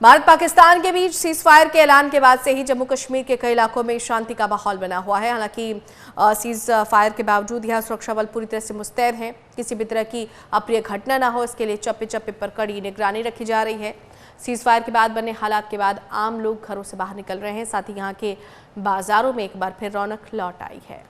भारत पाकिस्तान के बीच cease fire के ऐलान के बाद से ही जम्मू कश्मीर के कई इलाकों में शांति का माहौल बना हुआ है। हालांकि सीज फायर के बावजूद यहां सुरक्षा बल पूरी तरह से मुस्तैद हैं। किसी भी तरह की अप्रिय घटना ना हो, इसके लिए चप्पे चप्पे पर कड़ी निगरानी रखी जा रही है। सीज फायर के बाद बने हालात के बाद आम लोग घरों से बाहर निकल रहे हैं। साथ ही यहाँ के बाजारों में एक बार फिर रौनक लौट आई है।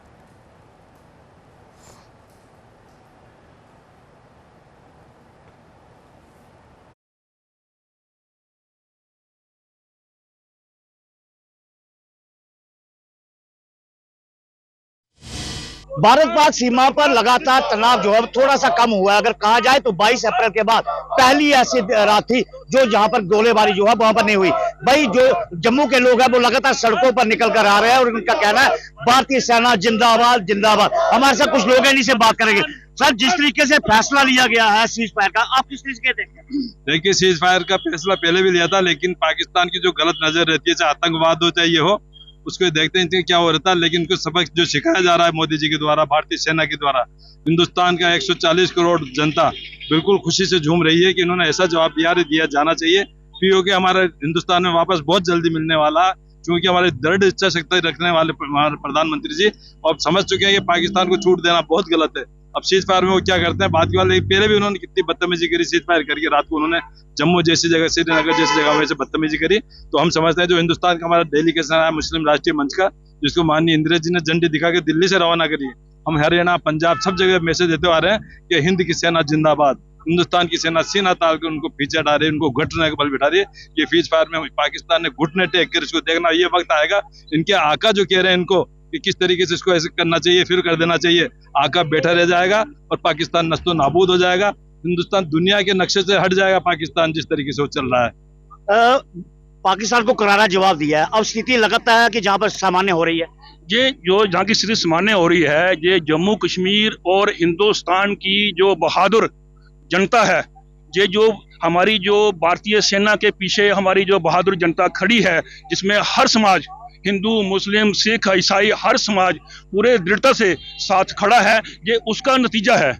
भारत पाक सीमा पर लगातार तनाव जो है थोड़ा सा कम हुआ है। अगर कहा जाए तो 22 अप्रैल के बाद पहली ऐसी रात थी जो जहां पर गोलीबारी जो है वहां पर नहीं हुई। भाई जो जम्मू के लोग हैं वो लगातार सड़कों पर निकल कर आ रहे हैं और उनका कहना है भारतीय सेना जिंदाबाद जिंदाबाद। हमारे साथ कुछ लोग हैं, इनसे बात करेंगे। सर, जिस तरीके से फैसला लिया गया है सीज फायर का, आप किस तरीके से देखते हैं? देखिए, सीज फायर का फैसला पहले भी लिया था, लेकिन पाकिस्तान की जो गलत नजर रहती है, चाहे आतंकवाद हो चाहे ये हो, उसको देखते हैं क्या हो रहा था। लेकिन कुछ सबक जो सिखाया जा रहा है मोदी जी के द्वारा, भारतीय सेना के द्वारा, हिंदुस्तान का 140 करोड़ जनता बिल्कुल खुशी से झूम रही है कि इन्होंने ऐसा जवाब दिया जाना चाहिए। पीओके हमारे हिंदुस्तान में वापस बहुत जल्दी मिलने वाला, क्योंकि हमारे दृढ़ इच्छा शक्ति रखने वाले हमारे प्रधानमंत्री जी अब समझ चुके हैं कि पाकिस्तान को छूट देना बहुत गलत है। अब सीज फायर में वो क्या करते हैं बात की बात, पहले भी उन्होंने कितनी बदतमीजी करी सीज फायर करके। रात को उन्होंने जम्मू जैसी जगह, श्रीनगर जैसी जगह में से बदतमीजी करी। तो हम समझते हैं जो हिंदुस्तान का हमारा डेलीगेशन है मुस्लिम राष्ट्रीय मंच का, जिसको माननीय इंदिरा जी ने झंडी दिखा के दिल्ली से रवाना करी, हम हरियाणा पंजाब सब जगह मैसेज देते आ रहे हैं कि हिंद की सेना जिंदाबाद। हिंदुस्तान की सेना सीना ताल के उनको पीछे हटा रही है, उनको घुटने के बल बिठा रही है। ये सीज फायर में पाकिस्तान ने घुटने टेक कर इसको देखना, ये वक्त आएगा इनके आका जो कह रहे हैं इनको कि किस तरीके से इसको ऐसे करना चाहिए, फिर कर देना चाहिए। आका बैठा रह जाएगा और पाकिस्तान नस्तो नाबूद हो जाएगा। हिंदुस्तान दुनिया के नक्शे से हट जाएगा। पाकिस्तान जिस तरीके से वो चल रहा है, पाकिस्तान को करारा जवाब दिया है। अब स्थिति लगातार है कि जहां पर सामान्य हो रही है। ये जो जहाँ की स्थिति सामान्य हो रही है, ये जम्मू कश्मीर और हिंदुस्तान की जो बहादुर जनता है, ये जो हमारी जो भारतीय सेना के पीछे हमारी जो बहादुर जनता खड़ी है, जिसमें हर समाज, हिंदू मुस्लिम सिख ईसाई, हर समाज पूरे दृढ़ता से साथ खड़ा है, ये उसका नतीजा है।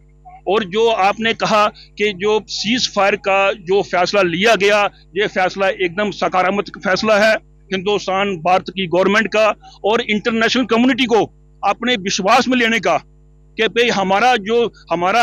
और जो आपने कहा कि जो सीज फायर का जो फैसला लिया गया, ये फैसला एकदम सकारात्मक फैसला है हिंदुस्तान भारत की गवर्नमेंट का और इंटरनेशनल कम्युनिटी को अपने विश्वास में लेने का कि भाई हमारा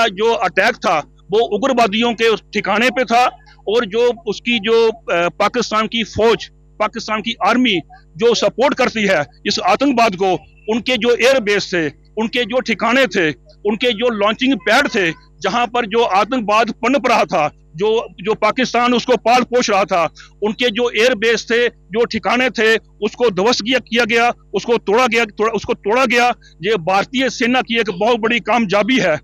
जो अटैक था वो उग्रवादियों के उस ठिकाने पे था, और जो उसकी जो पाकिस्तान की फौज, पाकिस्तान की आर्मी जो सपोर्ट करती है इस आतंकवाद को, उनके जो एयर बेस थे, उनके जो ठिकाने थे, उनके जो लॉन्चिंग पैड थे, जहां पर जो आतंकवाद पनप रहा था, जो पाकिस्तान उसको पाल पोष रहा था, उनके जो एयर बेस थे, जो ठिकाने थे, उसको ध्वस्त किया गया, उसको तोड़ा गया। ये भारतीय सेना की एक बहुत बड़ी कामयाबी है।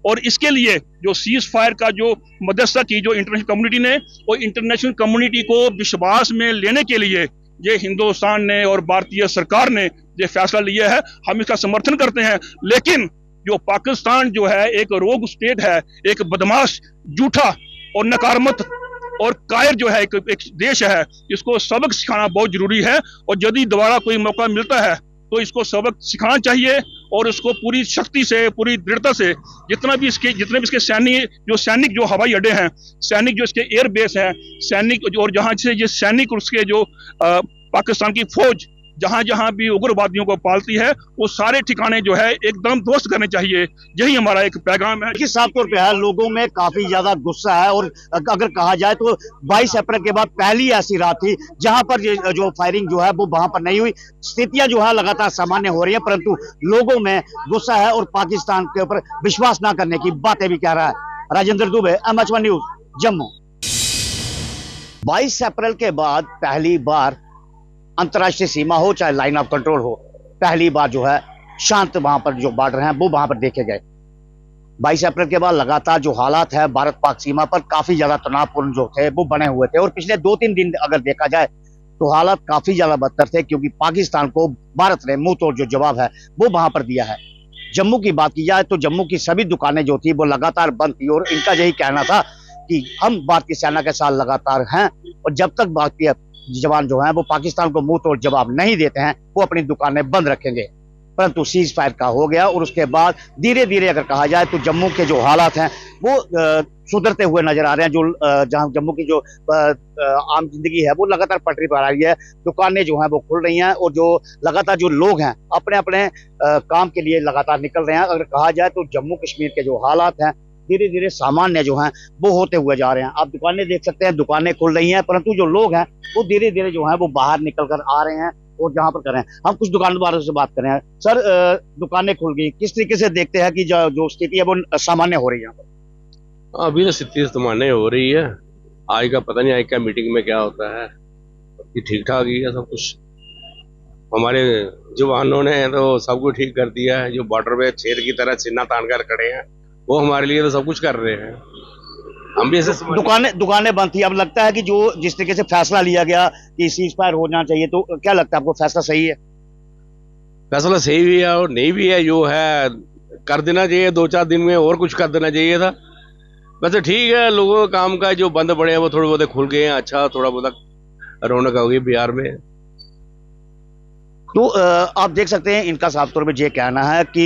और इसके लिए जो सीज फायर का जो मध्यस्थता की जो इंटरनेशनल कम्युनिटी ने, और इंटरनेशनल कम्युनिटी को विश्वास में लेने के लिए ये हिंदुस्तान ने और भारतीय सरकार ने ये फैसला लिया है, हम इसका समर्थन करते हैं। लेकिन जो पाकिस्तान जो है एक रोग स्टेट है, एक बदमाश, झूठा और नकारात्मक और कायर जो है एक देश है, इसको सबक सिखाना बहुत जरूरी है। और यदि दोबारा कोई मौका मिलता है तो इसको सबक सिखाना चाहिए, और इसको पूरी शक्ति से, पूरी दृढ़ता से, जितने भी इसके सैनिक जो हवाई अड्डे हैं, सैनिक जो इसके एयर बेस हैं, सैनिक और जहां से ये सैनिक उसके जो पाकिस्तान की फौज जहां भी उग्रवादियों को पालती है, वो सारे ठिकाने जो है एकदम ध्वस्त करने चाहिए। यही हमारा एक पैगाम है। साफ तौर पे है, लोगों में काफी ज्यादा गुस्सा है। और अगर कहा जाए तो 22 अप्रैल के बाद पहली ऐसी रात थी जहां पर जो फायरिंग जो है वो वहां पर नहीं हुई। स्थितियां जो है लगातार सामान्य हो रही है, परंतु लोगों में गुस्सा है और पाकिस्तान के ऊपर विश्वास न करने की बातें भी कह रहा है। Rajendra Dubey, MH1 news, Jammu. 22 अप्रैल के बाद पहली बार अंतर्राष्ट्रीय सीमा हो चाहे लाइन ऑफ कंट्रोल हो, पहली बार जो है शांत वहां पर जो बॉर्डर हैं वो वहां पर देखे गए। 22 अप्रैल के बाद लगातार जो हालात है भारत पाक सीमा पर काफी ज्यादा तनावपूर्ण जो थे वो बने हुए थे। और पिछले 2-3 दिन अगर देखा जाए तो हालात काफी ज्यादा बदतर थे, क्योंकि पाकिस्तान को भारत ने मुंह तोड़ जो जवाब है वो वहां पर दिया है। जम्मू की बात की जाए तो जम्मू की सभी दुकानें जो थी वो लगातार बंद थी, और इनका यही कहना था कि हम भारतीय सेना के साथ लगातार हैं, और जब तक भारतीय जवान जो हैं वो पाकिस्तान को मुंह तोड़ जवाब नहीं देते हैं वो अपनी दुकानें बंद रखेंगे। परंतु सीज फायर का हो गया और उसके बाद धीरे धीरे अगर कहा जाए तो जम्मू के जो हालात हैं वो सुधरते हुए नजर आ रहे हैं। जो जहां जम्मू की जो आम जिंदगी है वो लगातार पटरी पर आ रही है, दुकानें जो हैं वो खुल रही हैं और जो लगातार जो लोग हैं अपने अपने काम के लिए लगातार निकल रहे हैं। अगर कहा जाए तो जम्मू कश्मीर के जो हालात हैं धीरे धीरे सामान्य जो हैं वो होते हुए जा रहे हैं। आप दुकानें देख सकते हैं, दुकानें खुल रही हैं, परंतु जो लोग हैं वो धीरे धीरे जो है वो बाहर निकल कर आ रहे हैं और जहां पर कर रहे हैं। हम कुछ दुकानदारों से बात कर रहे हैं। सर, दुकानें खुल गई, किस तरीके से देखते हैं कि जो स्थिति है वो सामान्य हो रही है यहाँ पर? अभी तो स्थिति सामान्य हो रही है। आज का पता नहीं, आज का मीटिंग में क्या होता है, ठीक ठाक ही है सब कुछ। हमारे जवानों ने तो सब कुछ ठीक कर दिया है। जो बॉर्डर पे शेर की तरह सीना तान कर खड़े हैं वो हमारे लिए तो सब कुछ कर रहे हैं। हम भी ऐसे दुकानें बंद थी, अब लगता है कि जो जिस तरीके से फैसला लिया गया कि सीज फायर होना चाहिए, तो क्या लगता है आपको फैसला सही है? फैसला सही भी है और नहीं भी है। जो है कर देना चाहिए, 2-4 दिन में और कुछ कर देना चाहिए था। वैसे ठीक है, लोगों का काम का जो बंद पड़े हैं वो थोड़े बहुत खुल गए हैं। अच्छा, थोड़ा बहुत रौनक होगी बिहार में। तो आप देख सकते हैं इनका साफ तौर पर यह कहना है कि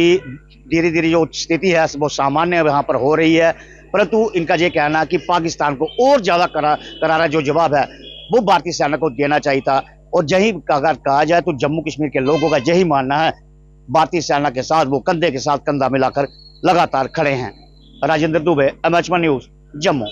धीरे धीरे जो स्थिति है वो सामान्य यहाँ पर हो रही है, परंतु इनका ये कहना है कि पाकिस्तान को और ज्यादा करारा जो जवाब है वो भारतीय सेना को देना चाहिए था। और यही अगर कहा जाए तो जम्मू कश्मीर के लोगों का यही मानना है, भारतीय सेना के साथ वो कंधे के साथ कंधा मिलाकर लगातार खड़े हैं। Rajendra Dubey, MH1 news, Jammu.